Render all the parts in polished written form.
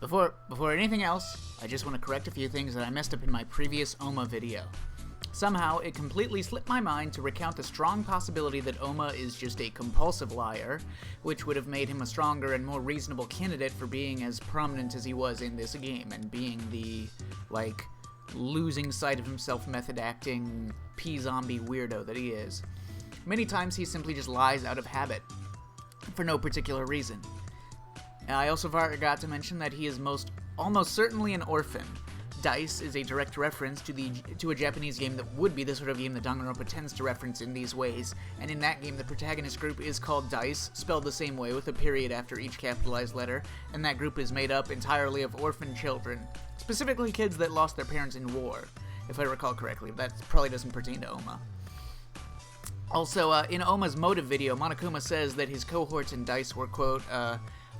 Before anything else, I just want to correct a few things that I messed up in my previous Ouma video. Somehow, it completely slipped my mind to recount the strong possibility that Ouma is just a compulsive liar, which would have made him a stronger and more reasonable candidate for being as prominent as he was in this game, and being the, losing sight of himself method-acting pea-zombie weirdo that he is. Many times he simply just lies out of habit, for no particular reason. I also forgot to mention that he is almost certainly an orphan. Dice is a direct reference to a Japanese game that would be the sort of game that Danganronpa tends to reference in these ways, and in that game the protagonist group is called Dice, spelled the same way with a period after each capitalized letter, and that group is made up entirely of orphan children, specifically kids that lost their parents in war, if I recall correctly. That probably doesn't pertain to Ouma. Also, in Ouma's motive video, Monokuma says that his cohorts in Dice were, quote,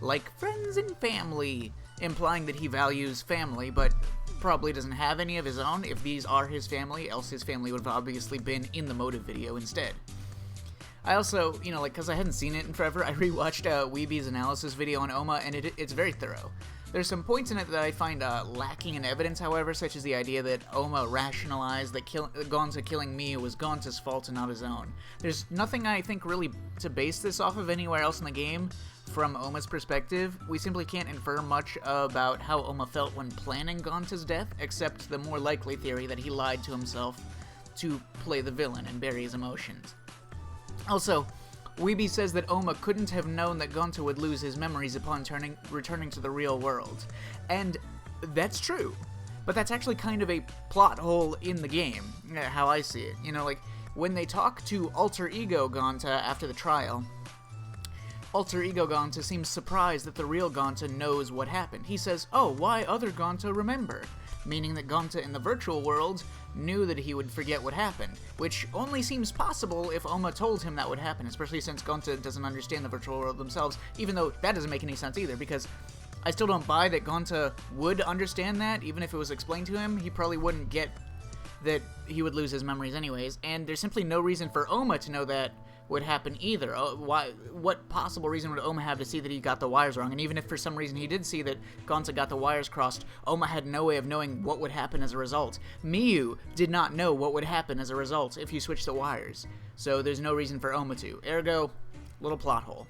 like friends and family, implying that he values family, but probably doesn't have any of his own if these are his family, else his family would have obviously been in the motive video instead. I also, because I hadn't seen it in forever, I rewatched Weeby's analysis video on Ouma, and it's very thorough. There's some points in it that I find lacking in evidence, however, such as the idea that Ouma rationalized that Gonta killing Miu was Gonta's fault and not his own. There's nothing I think really to base this off of anywhere else in the game. From Ouma's perspective, we simply can't infer much about how Ouma felt when planning Gonta's death, except the more likely theory that he lied to himself to play the villain and bury his emotions. Also, Weeby says that Ouma couldn't have known that Gonta would lose his memories upon returning to the real world. And that's true. But that's actually kind of a plot hole in the game, how I see it. When they talk to Alter Ego Gonta after the trial, Alter Ego Gonta seems surprised that the real Gonta knows what happened. He says, "Oh, why other Gonta remember?" Meaning that Gonta in the virtual world knew that he would forget what happened, which only seems possible if Ouma told him that would happen, especially since Gonta doesn't understand the virtual world themselves, even though that doesn't make any sense either, because I still don't buy that Gonta would understand that, even if it was explained to him. He probably wouldn't get that he would lose his memories anyways, and there's simply no reason for Ouma to know that would happen either. What possible reason would Ouma have to see that he got the wires wrong? And even if for some reason he did see that Gonta got the wires crossed, Ouma had no way of knowing what would happen as a result. Miu did not know what would happen as a result if you switched the wires. So there's no reason for Ouma to. Ergo, little plot hole.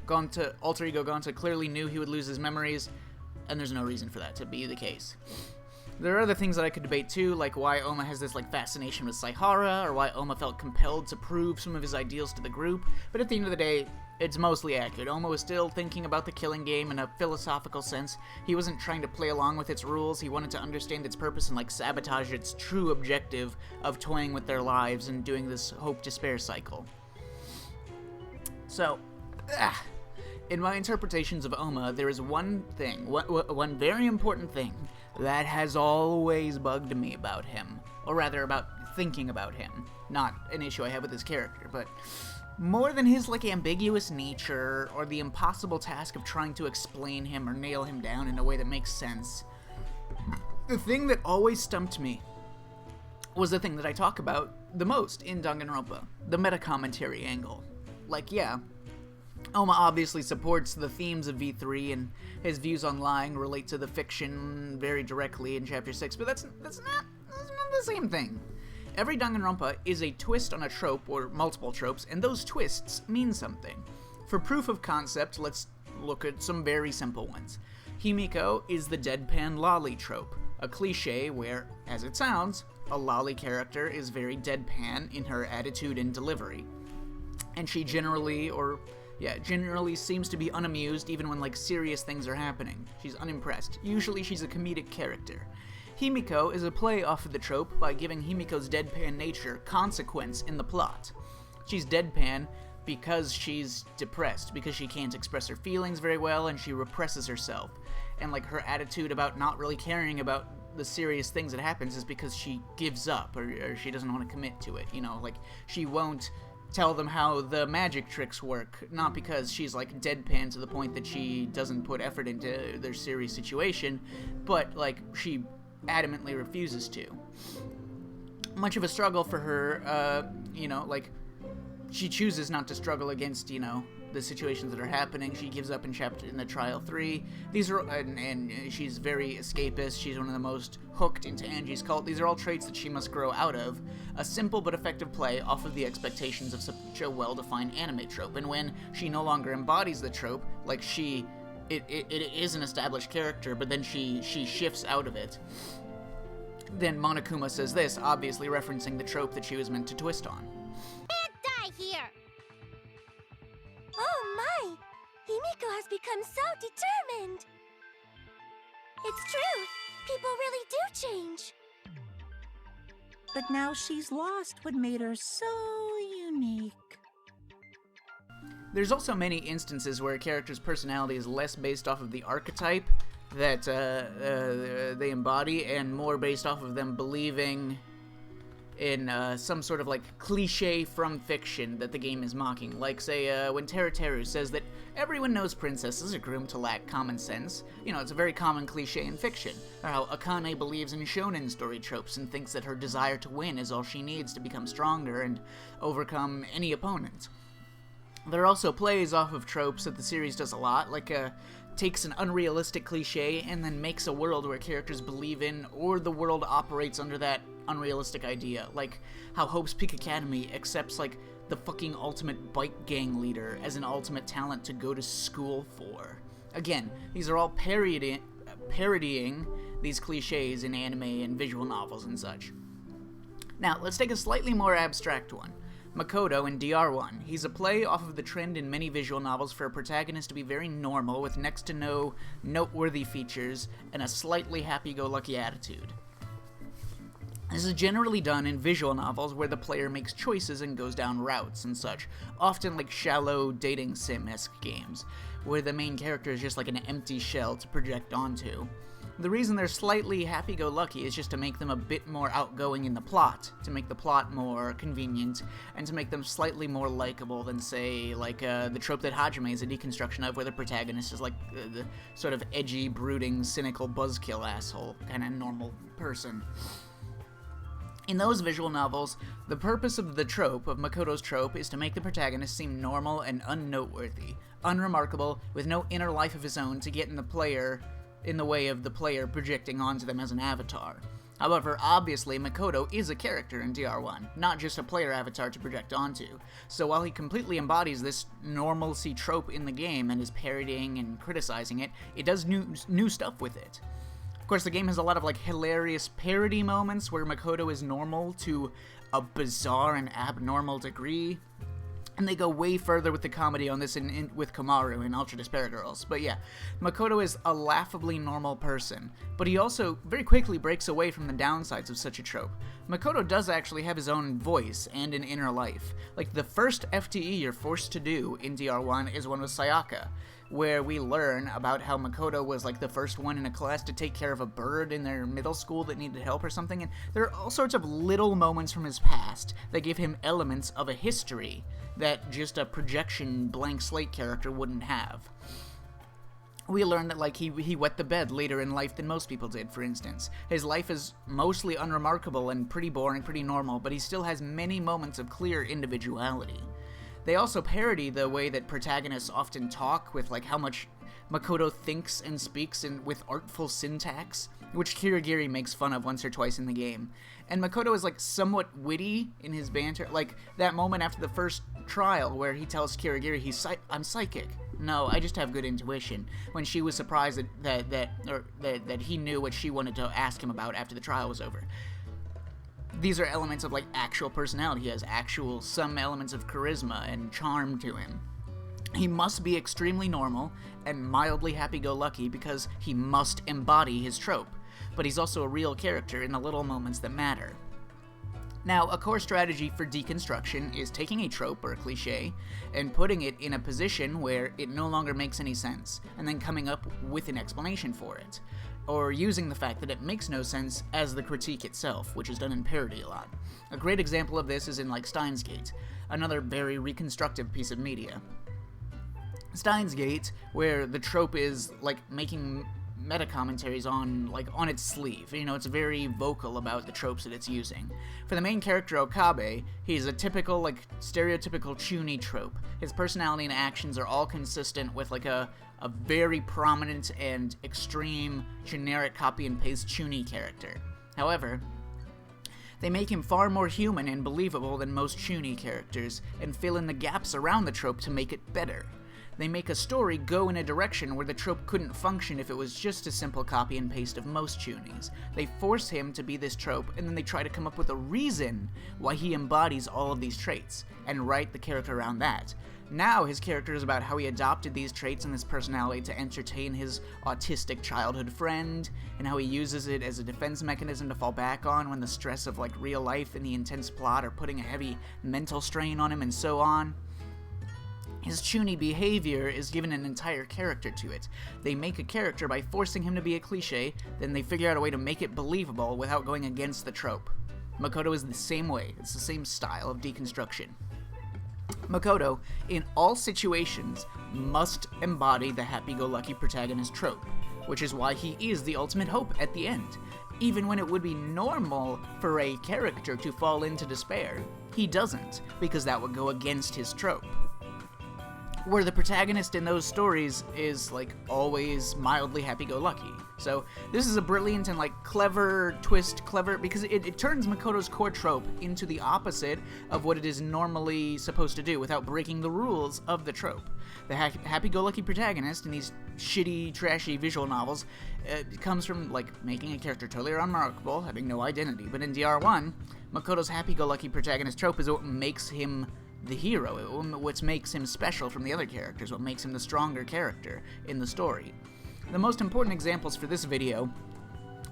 Alter Ego Gonta clearly knew he would lose his memories, and there's no reason for that to be the case. There are other things that I could debate too, like why Ouma has this fascination with Saihara, or why Ouma felt compelled to prove some of his ideals to the group, but at the end of the day, it's mostly accurate. Ouma was still thinking about the killing game in a philosophical sense. He wasn't trying to play along with its rules. He wanted to understand its purpose and sabotage its true objective of toying with their lives and doing this hope-despair cycle. So, in my interpretations of Ouma, there is one very important thing that has always bugged me about him, or rather about thinking about him. Not an issue I have with his character, but more than his ambiguous nature or the impossible task of trying to explain him or nail him down in a way that makes sense. The thing that always stumped me was the thing that I talk about the most in Danganronpa, the meta-commentary angle. Ouma obviously supports the themes of V3, and his views on lying relate to the fiction very directly in Chapter 6, but that's not the same thing. Every Danganronpa is a twist on a trope, or multiple tropes, and those twists mean something. For proof of concept, let's look at some very simple ones. Himiko is the deadpan lolly trope, a cliche where, as it sounds, a lolly character is very deadpan in her attitude and delivery. And she generally seems to be unamused even when serious things are happening. She's unimpressed. Usually she's a comedic character. Himiko is a play off of the trope by giving Himiko's deadpan nature consequence in the plot. She's deadpan because she's depressed, because she can't express her feelings very well and she represses herself. And her attitude about not really caring about the serious things that happens is because she gives up or she doesn't want to commit to it. She won't tell them how the magic tricks work, not because she's deadpan to the point that she doesn't put effort into their serious situation, but she adamantly refuses to. Much of a struggle for her, she chooses not to struggle against, the situations that are happening. She gives up in the trial 3. These are and she's very escapist. She's one of the most hooked into Angie's cult. These are all traits that she must grow out of. A simple but effective play off of the expectations of such a well-defined anime trope. And when she no longer embodies the trope, like it is an established character, but then she shifts out of it. Then Monokuma says this, obviously referencing the trope that she was meant to twist on. Can't die here! Oh my! Himiko has become so determined! It's true! People really do change! But now she's lost what made her so unique. There's also many instances where a character's personality is less based off of the archetype that they embody and more based off of them believing in some sort of like cliche from fiction that the game is mocking. Like, say, when Teruteru says that everyone knows princesses are groomed to lack common sense. You know, it's a very common cliche in fiction. Or how Akane believes in shonen story tropes and thinks that her desire to win is all she needs to become stronger and overcome any opponent. There are also plays off of tropes that the series does a lot, like takes an unrealistic cliche and then makes a world where characters believe in, or the world operates under that unrealistic idea. Like how Hope's Peak Academy accepts like the fucking ultimate bike gang leader as an ultimate talent to go to school for. Again, these are all parodying these cliches in anime and visual novels and such. Now, let's take a slightly more abstract one. Makoto in DR1. He's a play off of the trend in many visual novels for a protagonist to be very normal with next to no noteworthy features and a slightly happy-go-lucky attitude. This is generally done in visual novels where the player makes choices and goes down routes and such, often like shallow dating sim-esque games, where the main character is just like an empty shell to project onto. The reason they're slightly happy-go-lucky is just to make them a bit more outgoing in the plot, to make the plot more convenient, and to make them slightly more likable than, say, like the trope that Hajime is a deconstruction of, where the protagonist is like the sort of edgy, brooding, cynical buzzkill asshole, kind of normal person. In those visual novels, the purpose of the trope, of Makoto's trope, is to make the protagonist seem normal and unnoteworthy, unremarkable, with no inner life of his own to get in the way of the player projecting onto them as an avatar. However, obviously, Makoto is a character in DR1, not just a player avatar to project onto. So while he completely embodies this normalcy trope in the game and is parodying and criticizing it, it does new stuff with it. Of course, the game has a lot of like hilarious parody moments where Makoto is normal to a bizarre and abnormal degree. And they go way further with the comedy on this with Komaru in Ultra Despair Girls. But yeah, Makoto is a laughably normal person, but he also very quickly breaks away from the downsides of such a trope. Makoto does actually have his own voice and an inner life. Like, the first FTE you're forced to do in DR1 is one with Sayaka, where we learn about how Makoto was like the first one in a class to take care of a bird in their middle school that needed help or something, and there are all sorts of little moments from his past that give him elements of a history that just a projection blank slate character wouldn't have. We learn that, like, he wet the bed later in life than most people did, for instance. His life is mostly unremarkable and pretty boring, pretty normal, but he still has many moments of clear individuality. They also parody the way that protagonists often talk, with like how much Makoto thinks and speaks with artful syntax, which Kirigiri makes fun of once or twice in the game. And Makoto is like somewhat witty in his banter, like that moment after the first trial where he tells Kirigiri I'm psychic. No, I just have good intuition. When she was surprised that he knew what she wanted to ask him about after the trial was over. These are elements of like actual personality. He has some elements of charisma and charm to him. He must be extremely normal and mildly happy-go-lucky because he must embody his trope, but he's also a real character in the little moments that matter. Now, a core strategy for deconstruction is taking a trope or a cliche and putting it in a position where it no longer makes any sense, and then coming up with an explanation for it, or using the fact that it makes no sense as the critique itself, which is done in parody a lot. A great example of this is in like Steins Gate, another very reconstructive piece of media. Steins Gate, where the trope is like making meta commentaries on its sleeve. You know, it's very vocal about the tropes that it's using. For the main character Okabe, he's a typical stereotypical chuuni trope. His personality and actions are all consistent with a very prominent and extreme generic copy and paste chuuni character. However, they make him far more human and believable than most chuuni characters, and fill in the gaps around the trope to make it better. They make a story go in a direction where the trope couldn't function if it was just a simple copy and paste of most chuunis. They force him to be this trope, and then they try to come up with a reason why he embodies all of these traits, and write the character around that. Now his character is about how he adopted these traits and this personality to entertain his autistic childhood friend, and how he uses it as a defense mechanism to fall back on when the stress of real life and the intense plot are putting a heavy mental strain on him, and so on. His chuuni behavior is given an entire character to it. They make a character by forcing him to be a cliché, then they figure out a way to make it believable without going against the trope. Makoto is the same way. It's the same style of deconstruction. Makoto, in all situations, must embody the happy-go-lucky protagonist trope, which is why he is the ultimate hope at the end. Even when it would be normal for a character to fall into despair, he doesn't, because that would go against his trope. Where the protagonist in those stories is, always mildly happy-go-lucky. So, this is a brilliant and, clever twist, because it turns Makoto's core trope into the opposite of what it is normally supposed to do, without breaking the rules of the trope. The happy-go-lucky protagonist in these shitty, trashy visual novels comes from, making a character totally unremarkable, having no identity. But in DR1, Makoto's happy-go-lucky protagonist trope is what makes him the hero, what makes him special from the other characters, what makes him the stronger character in the story. The most important examples for this video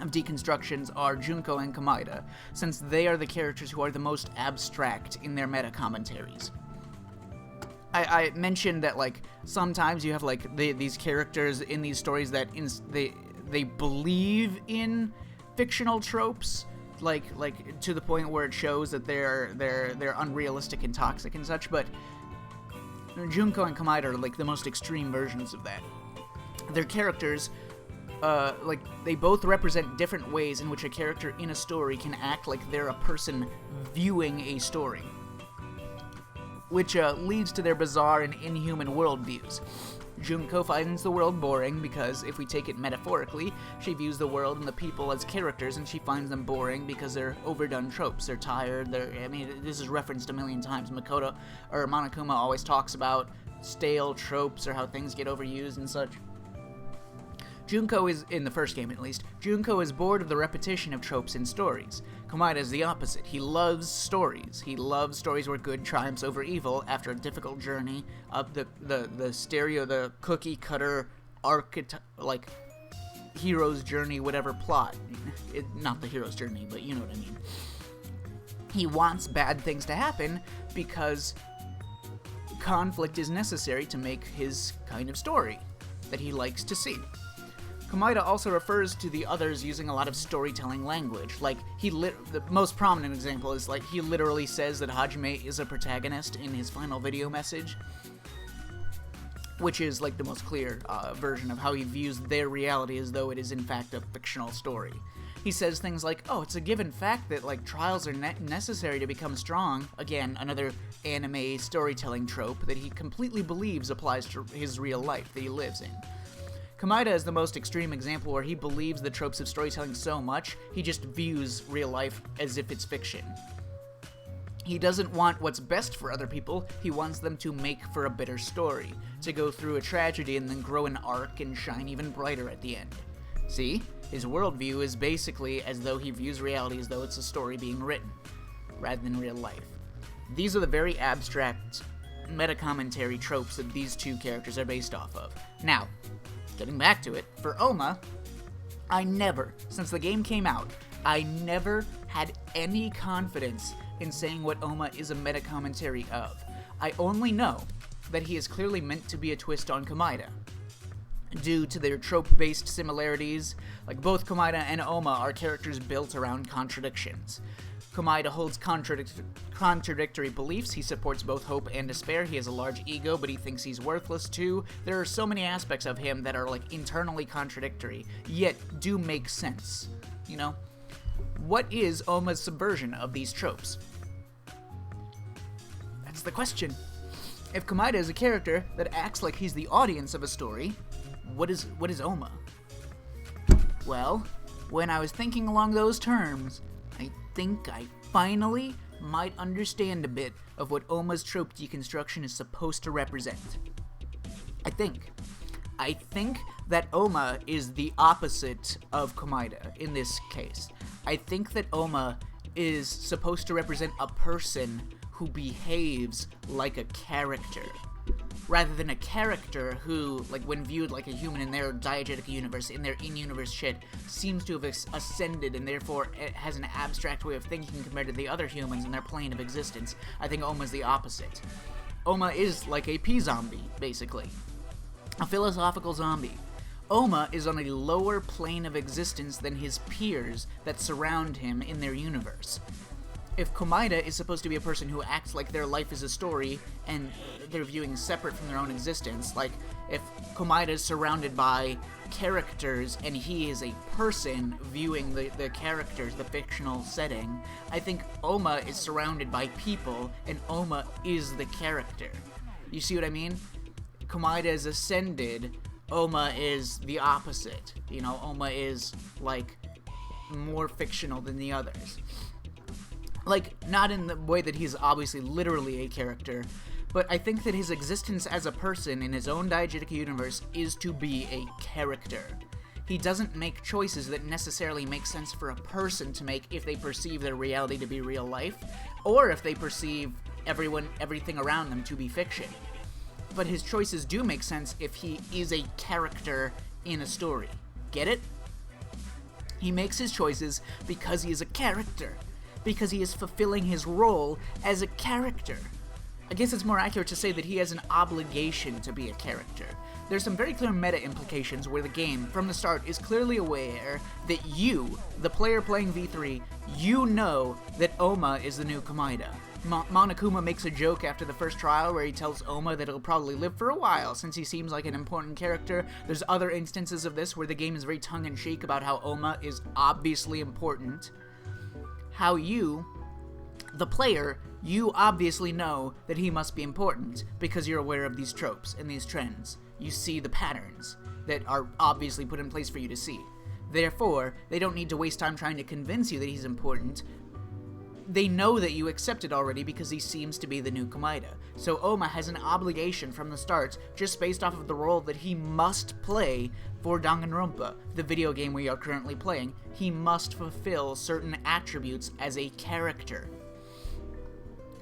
of deconstructions are Junko and Komaeda, since they are the characters who are the most abstract in their meta commentaries. I mentioned that sometimes you have these characters in these stories that they believe in fictional tropes, to the point where it shows that they're unrealistic and toxic and such, but Junko and Komaeda are the most extreme versions of that. Their characters, they both represent different ways in which a character in a story can act like they're a person viewing a story, which leads to their bizarre and inhuman worldviews. Junko finds the world boring because, if we take it metaphorically, she views the world and the people as characters, and she finds them boring because they're overdone tropes. They're tired. This is referenced a million times. Monokuma always talks about stale tropes or how things get overused and such. Junko is, in the first game at least, Junko is bored of the repetition of tropes in stories. Komaeda is the opposite. He loves stories. He loves stories where good triumphs over evil after a difficult journey up the cookie cutter hero's journey, whatever plot. Not the hero's journey, but you know what I mean. He wants bad things to happen because conflict is necessary to make his kind of story that he likes to see. Komaeda also refers to the others using a lot of storytelling language. The most prominent example is, he literally says that Hajime is a protagonist in his final video message, which is, the most clear version of how he views their reality as though it is, in fact, a fictional story. He says things like, oh, it's a given fact that, trials are necessary to become strong. Again, another anime storytelling trope that he completely believes applies to his real life that he lives in. Komaeda is the most extreme example where he believes the tropes of storytelling so much, he just views real life as if it's fiction. He doesn't want what's best for other people, he wants them to make for a better story, to go through a tragedy and then grow an arc and shine even brighter at the end. See? His worldview is basically as though he views reality as though it's a story being written, rather than real life. These are the very abstract meta-commentary tropes that these two characters are based off of. Now, getting back to it, for Ouma, since the game came out, I never had any confidence in saying what Ouma is a meta-commentary of. I only know that he is clearly meant to be a twist on Komaeda. Due to their trope-based similarities, both Komaeda and Ouma are characters built around contradictions. Komaeda holds contradictory beliefs. He supports both hope and despair. He has a large ego, but he thinks he's worthless too. There are so many aspects of him that are like internally contradictory, yet do make sense. You know? What is Ouma's subversion of these tropes? That's the question. If Komaeda is a character that acts like he's the audience of a story, what is Ouma? Well, when I was thinking along those terms, I think I finally might understand a bit of what Ouma's trope deconstruction is supposed to represent. I think that Ouma is the opposite of Komaeda in this case. I think that Ouma is supposed to represent a person who behaves like a character, rather than a character who, like, when viewed like a human in their diegetic universe, in their in-universe shit, seems to have ascended and therefore it has an abstract way of thinking compared to the other humans in their plane of existence. I think Ouma's the opposite. Ouma is like a P-zombie, basically. A philosophical zombie. Ouma is on a lower plane of existence than his peers that surround him in their universe. If Komaeda is supposed to be a person who acts like their life is a story and they're viewing separate from their own existence, like if Komaeda is surrounded by characters and he is a person viewing the characters, the fictional setting, I think Ouma is surrounded by people and Ouma is the character. You see what I mean? Komaeda is ascended, Ouma is the opposite. You know, Ouma is, like, more fictional than the others. Like, not in the way that he's obviously literally a character, but I think that his existence as a person in his own diegetic universe is to be a character. He doesn't make choices that necessarily make sense for a person to make if they perceive their reality to be real life, or if they perceive everything around them to be fiction. But his choices do make sense if he is a character in a story. Get it? He makes his choices because he is a character. Because he is fulfilling his role as a character. I guess it's more accurate to say that he has an obligation to be a character. There's some very clear meta implications where the game, from the start, is clearly aware that you, the player playing V3, you know that Ouma is the new Komaeda. Monokuma makes a joke after the first trial where he tells Ouma that he'll probably live for a while since he seems like an important character. There's other instances of this where the game is very tongue-in-cheek about how Ouma is obviously important. How you, the player, you obviously know that he must be important because you're aware of these tropes and these trends. You see the patterns that are obviously put in place for you to see. Therefore, they don't need to waste time trying to convince you that he's important. They know that you accept it already because he seems to be the new Komaeda. So Ouma has an obligation from the start, just based off of the role that he must play for Danganronpa, the video game we are currently playing. He must fulfill certain attributes as a character.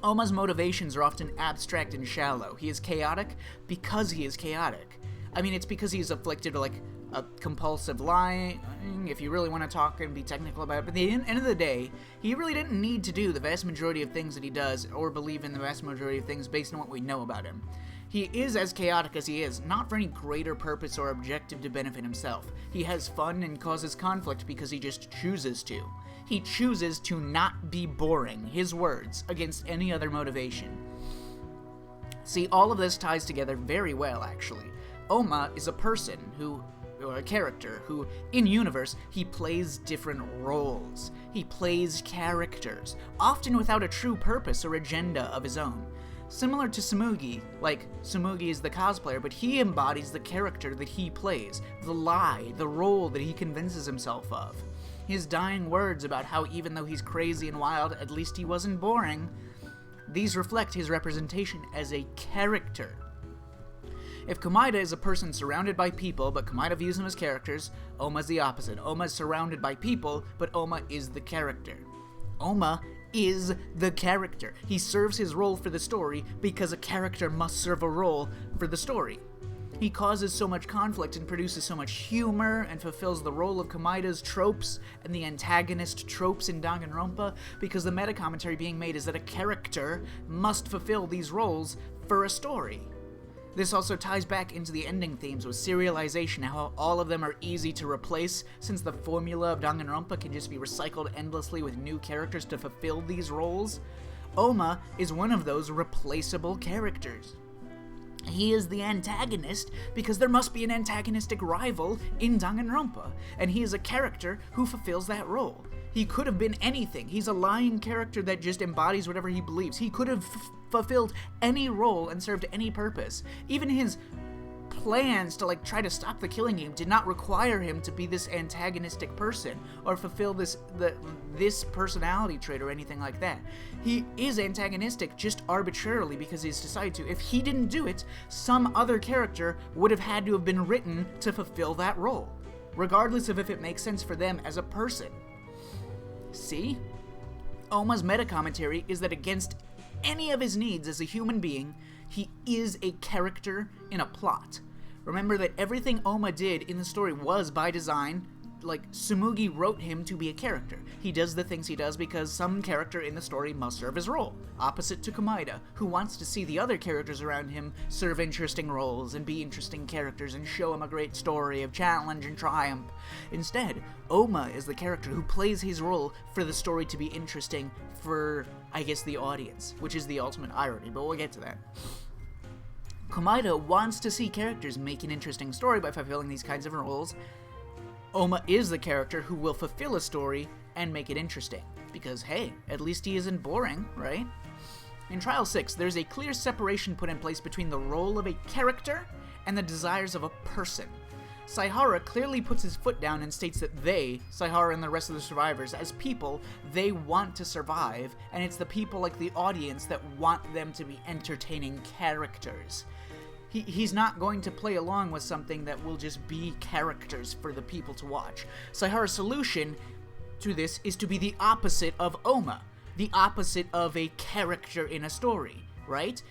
Ouma's motivations are often abstract and shallow. He is chaotic because he is chaotic. I mean, it's because he's afflicted like a compulsive lying, if you really want to talk and be technical about it. But at the end of the day, he really didn't need to do the vast majority of things that he does, or believe in the vast majority of things based on what we know about him. He is as chaotic as he is, not for any greater purpose or objective to benefit himself. He has fun and causes conflict because he just chooses to. He chooses to not be boring, his words, against any other motivation. See, all of this ties together very well, actually. Ouma is a person or a character who, in universe, he plays different roles. He plays characters, often without a true purpose or agenda of his own. Similar to Tsumugi, like, Tsumugi is the cosplayer, but he embodies the character that he plays, the lie, the role that he convinces himself of. His dying words about how even though he's crazy and wild, at least he wasn't boring, these reflect his representation as a character. If Komaeda is a person surrounded by people, but Komaeda views them as characters, Ouma's the opposite. Ouma is surrounded by people, but Ouma is the character. Ouma is the character. He serves his role for the story because a character must serve a role for the story. He causes so much conflict and produces so much humor and fulfills the role of Komaeda's tropes and the antagonist tropes in Danganronpa because the meta-commentary being made is that a character must fulfill these roles for a story. This also ties back into the ending themes with serialization, how all of them are easy to replace, since the formula of Danganronpa can just be recycled endlessly with new characters to fulfill these roles. Ouma is one of those replaceable characters. He is the antagonist because there must be an antagonistic rival in Danganronpa, and he is a character who fulfills that role. He could have been anything. He's a lying character that just embodies whatever he believes. He could have fulfilled any role and served any purpose. Even his plans to try to stop the killing game did not require him to be this antagonistic person or fulfill this personality trait or anything like that. He is antagonistic just arbitrarily because he's decided to. If he didn't do it, some other character would have had to have been written to fulfill that role, regardless of if it makes sense for them as a person. See? Ouma's meta commentary is that against any of his needs as a human being, he is a character in a plot. Remember that everything Ouma did in the story was by design. Tsumugi wrote him to be a character. He does the things he does because some character in the story must serve his role, opposite to Komaeda, who wants to see the other characters around him serve interesting roles and be interesting characters and show him a great story of challenge and triumph. Instead, Ouma is the character who plays his role for the story to be interesting for, I guess, the audience, which is the ultimate irony, but we'll get to that. Komaeda wants to see characters make an interesting story by fulfilling these kinds of roles. Ouma is the character who will fulfill a story and make it interesting, because hey, at least he isn't boring, right? In Trial 6, there's a clear separation put in place between the role of a character and the desires of a person. Saihara clearly puts his foot down and states that they, Saihara and the rest of the survivors, as people, they want to survive, and it's the people like the audience that want them to be entertaining characters. He's not going to play along with something that will just be characters for the people to watch. Saihara's solution to this is to be the opposite of Ouma, the opposite of a character in a story, right?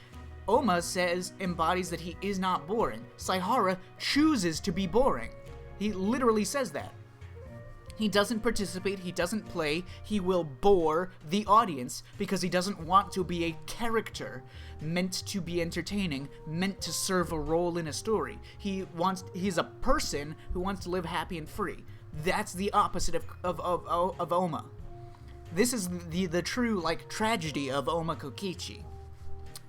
Ouma embodies that he is not boring. Saihara chooses to be boring. He literally says that. He doesn't participate, he doesn't play, he will bore the audience because he doesn't want to be a character meant to be entertaining, meant to serve a role in a story. He's a person who wants to live happy and free. That's the opposite of Ouma. This is the true, tragedy of Ouma Kokichi.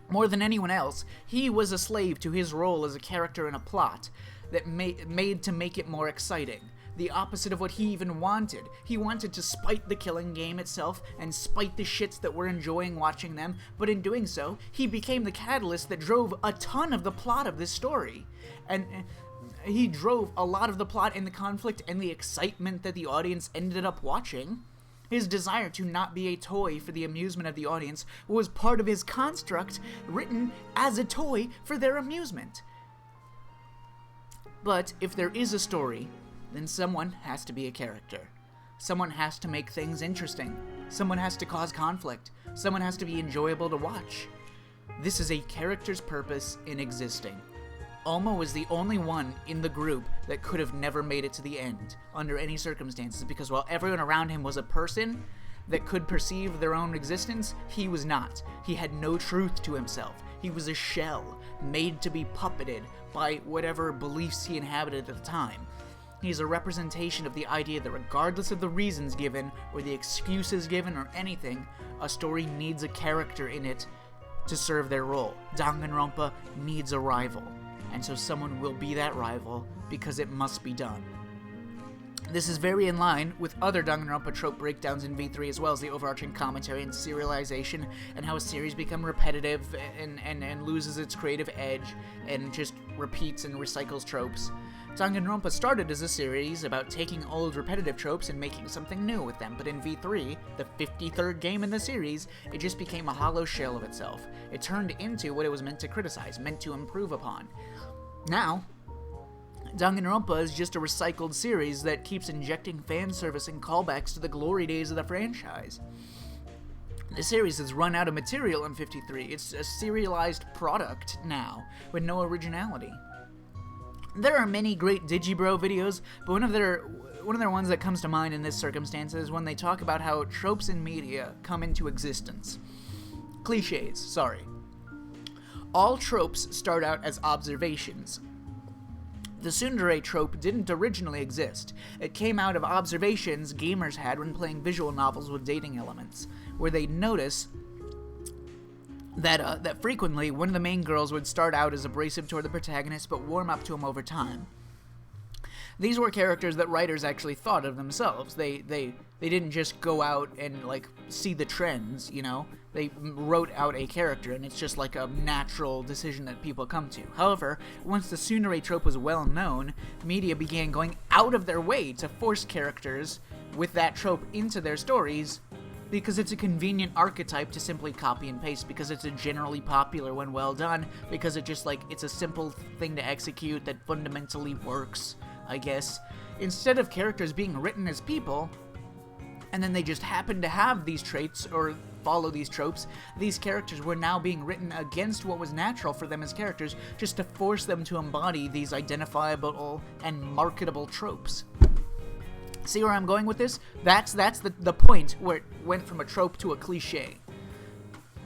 More than anyone else, he was a slave to his role as a character in a plot that made to make it more exciting. The opposite of what he even wanted. He wanted to spite the killing game itself and spite the shits that were enjoying watching them, but in doing so, he became the catalyst that drove a ton of the plot of this story. And he drove a lot of the plot and the conflict and the excitement that the audience ended up watching. His desire to not be a toy for the amusement of the audience was part of his construct, written as a toy for their amusement. But if there is a story, then someone has to be a character. Someone has to make things interesting. Someone has to cause conflict. Someone has to be enjoyable to watch. This is a character's purpose in existing. Ouma was the only one in the group that could have never made it to the end, under any circumstances, because while everyone around him was a person that could perceive their own existence, he was not. He had no truth to himself. He was a shell, made to be puppeted by whatever beliefs he inhabited at the time. He's a representation of the idea that regardless of the reasons given, or the excuses given, or anything, a story needs a character in it to serve their role. Danganronpa needs a rival, and so someone will be that rival because it must be done. This is very in line with other Danganronpa trope breakdowns in V3, as well as the overarching commentary and serialization, and how a series becomes repetitive and loses its creative edge, and just repeats and recycles tropes. Danganronpa started as a series about taking old repetitive tropes and making something new with them, but in V3, the 53rd game in the series, it just became a hollow shell of itself. It turned into what it was meant to criticize, meant to improve upon. Now, Danganronpa is just a recycled series that keeps injecting fan service and callbacks to the glory days of the franchise. The series has run out of material in 53. It's a serialized product now, with no originality. There are many great Digibro videos, but one of their ones that comes to mind in this circumstance is when they talk about how tropes in media come into existence. Clichés, sorry. All tropes start out as observations. The tsundere trope didn't originally exist. It came out of observations gamers had when playing visual novels with dating elements, where they'd notice that frequently one of the main girls would start out as abrasive toward the protagonist but warm up to him over time. These were characters that writers actually thought of themselves. They didn't just go out and, like, see the trends, you know? They wrote out a character, and it's just like a natural decision that people come to. However, once the tsundere trope was well known, media began going out of their way to force characters with that trope into their stories, because it's a convenient archetype to simply copy and paste, because it's a generally popular when well done, because it just, like, it's a simple thing to execute that fundamentally works, I guess. Instead of characters being written as people, and then they just happen to have these traits or follow these tropes, these characters were now being written against what was natural for them as characters, just to force them to embody these identifiable and marketable tropes. See where I'm going with this? That's the point where it went from a trope to a cliche.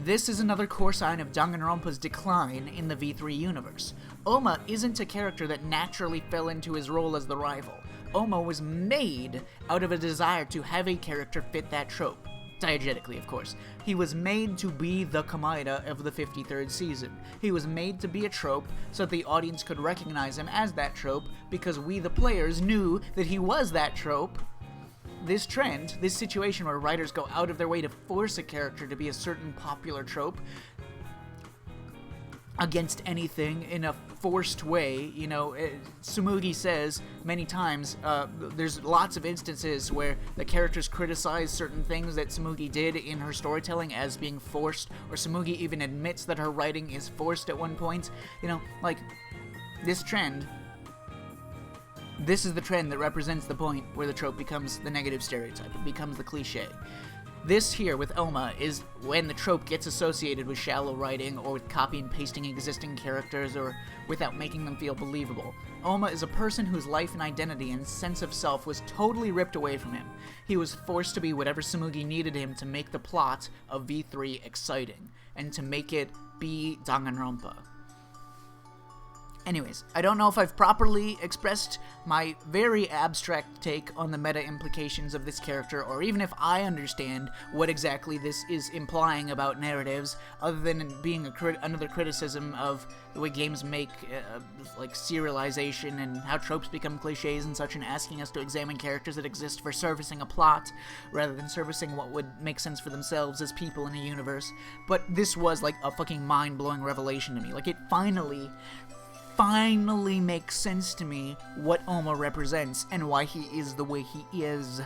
This is another core sign of Danganronpa's decline in the V3 universe. Ouma isn't a character that naturally fell into his role as the rival. Ouma was made out of a desire to have a character fit that trope. Diegetically, of course. He was made to be the Komaeda of the 53rd season. He was made to be a trope so that the audience could recognize him as that trope, because we, the players, knew that he was that trope. This trend, this situation where writers go out of their way to force a character to be a certain popular trope against anything in a forced way, you know, Tsumugi says many times, there's lots of instances where the characters criticize certain things that Tsumugi did in her storytelling as being forced, or Tsumugi even admits that her writing is forced at one point. You know, like, this trend, this is the trend that represents the point where the trope becomes the negative stereotype, it becomes the cliche. This here with Ouma is when the trope gets associated with shallow writing or with copy and pasting existing characters or without making them feel believable. Ouma is a person whose life and identity and sense of self was totally ripped away from him. He was forced to be whatever Tsumugi needed him to make the plot of V3 exciting and to make it be Danganronpa. Anyways, I don't know if I've properly expressed my very abstract take on the meta implications of this character, or even if I understand what exactly this is implying about narratives, other than being another criticism of the way games make, like, serialization and how tropes become cliches and such, and asking us to examine characters that exist for servicing a plot, rather than servicing what would make sense for themselves as people in a universe. But this was, like, a fucking mind-blowing revelation to me. Like, it finally makes sense to me what Ouma represents and why he is the way he is.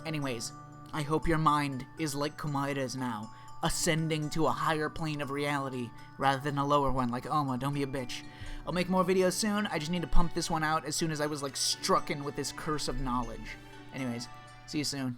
Anyways, I hope your mind is like Komaeda's now, ascending to a higher plane of reality rather than a lower one like Ouma. Don't be a bitch. I'll make more videos soon. I just need to pump this one out as soon as I was, like, strucken with this curse of knowledge. Anyways, see you soon.